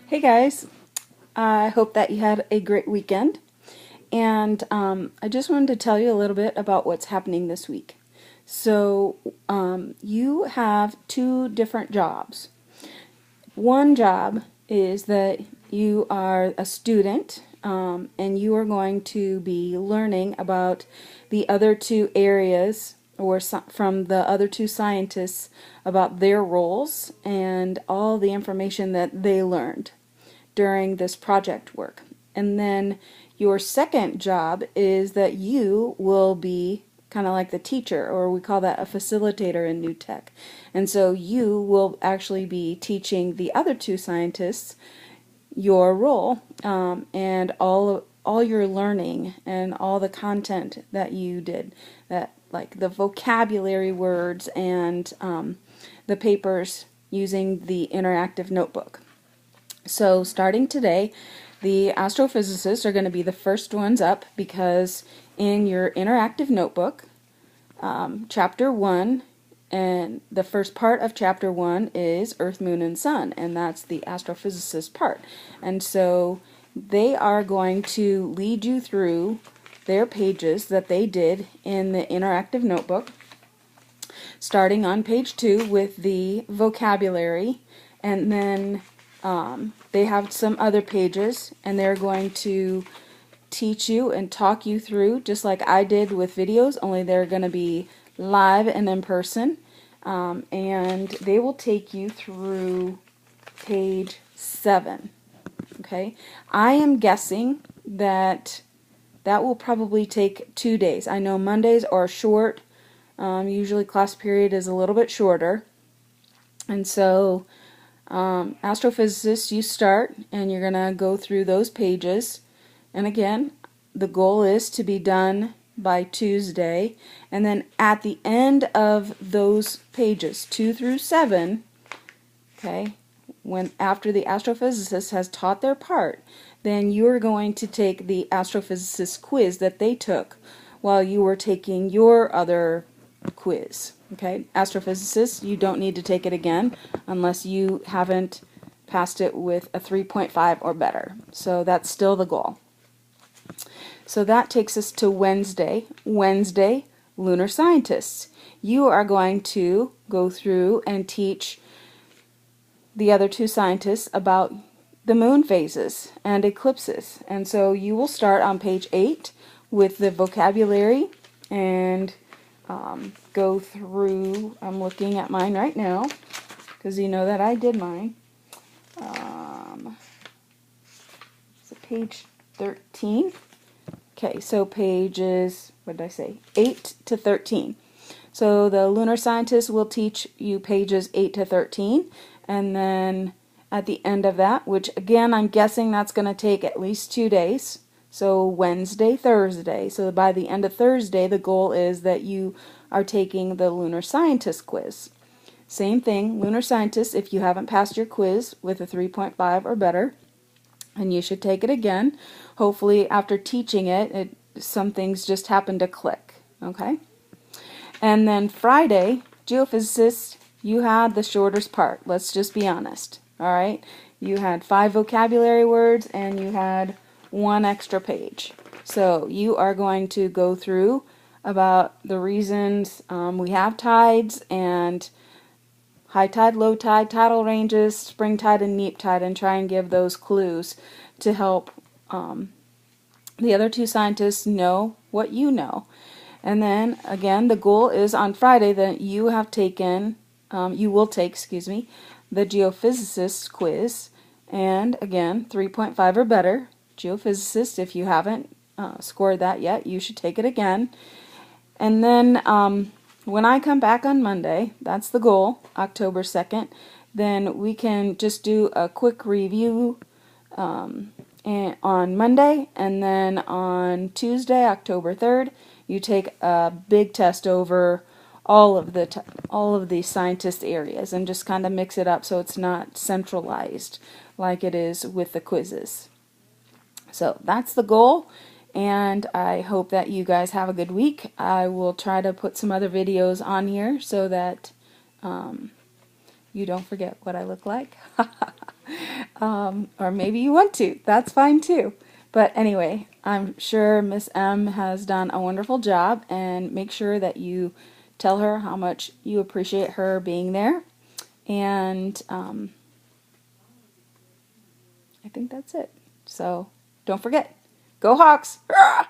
Hey guys, I hope that you had a great weekend. And I just wanted to tell you a little bit about what's happening this week. So, you have two different jobs. One job is that you are a student and you are going to be learning about the other two areas or from the other two scientists about their roles and all the information that they learned during this project work. And then your second job is that you will be kind of like the teacher, or we call that a facilitator in New Tech. And so you will actually be teaching the other two scientists your role and all your learning and all the content that you did, that like the vocabulary words and the papers using the interactive notebook. So starting today, the astrophysicists are going to be the first ones up because in your interactive notebook, chapter 1, and the first part of chapter 1 is Earth, Moon, and Sun, and that's the astrophysicist part. And so they are going to lead you through their pages that they did in the interactive notebook, starting on page 2 with the vocabulary, and then they have some other pages, and they're going to teach you and talk you through, just like I did with videos, only they're going to be live and in person. And they will take you through page 7. Okay, I am guessing that that will probably take 2 days. I know Mondays are short. Usually class period is a little bit shorter. And so astrophysicists, you start and you're going to go through those pages. And again, the goal is to be done by Tuesday. And then at the end of those pages, 2 through 7, okay, after the astrophysicist has taught their part, then you're going to take the astrophysicist quiz that they took while you were taking your other quiz. Okay, astrophysicists, you don't need to take it again unless you haven't passed it with a 3.5 or better. So that's still the goal. So that takes us to Wednesday. Wednesday, lunar scientists. You are going to go through and teach the other two scientists about the moon phases and eclipses. And so you will start on page 8 with the vocabulary and go through. I'm looking at mine right now because you know that I did mine. So page 13. Okay, so pages, what did I say? 8 to 13. So the lunar scientists will teach you pages 8 to 13, and then at the end of that, which again I'm guessing that's going to take at least 2 days, so Wednesday, Thursday. So by the end of Thursday, the goal is that you are taking the lunar scientist quiz. Same thing, lunar scientist, if you haven't passed your quiz with a 3.5 or better, and you should take it again. Hopefully after teaching it, some things just happen to click. Okay? And then Friday, geophysicists, you had the shortest part. Let's just be honest. Alright? You had 5 vocabulary words and you had 1 extra page. So you are going to go through about the reasons we have tides and high tide, low tide, tidal ranges, spring tide, and neap tide, and try and give those clues to help the other two scientists know what you know. And then, again, the goal is on Friday that you have taken, you will take, excuse me, the geophysicist quiz. And again, 3.5 or better. Geophysicist, if you haven't scored that yet, you should take it again. And then when I come back on Monday, that's the goal, October 2nd, then we can just do a quick review on Monday, and then on Tuesday, October 3rd, you take a big test over all of the scientist areas and just kind of mix it up so it's not centralized like it is with the quizzes. So that's the goal. And I hope that you guys have a good week. I will try to put some other videos on here so that you don't forget what I look like. Or maybe you want to. That's fine too. But anyway, I'm sure Miss M has done a wonderful job, and make sure that you tell her how much you appreciate her being there. And I think that's it. So don't forget, go Hawks! Hurrah!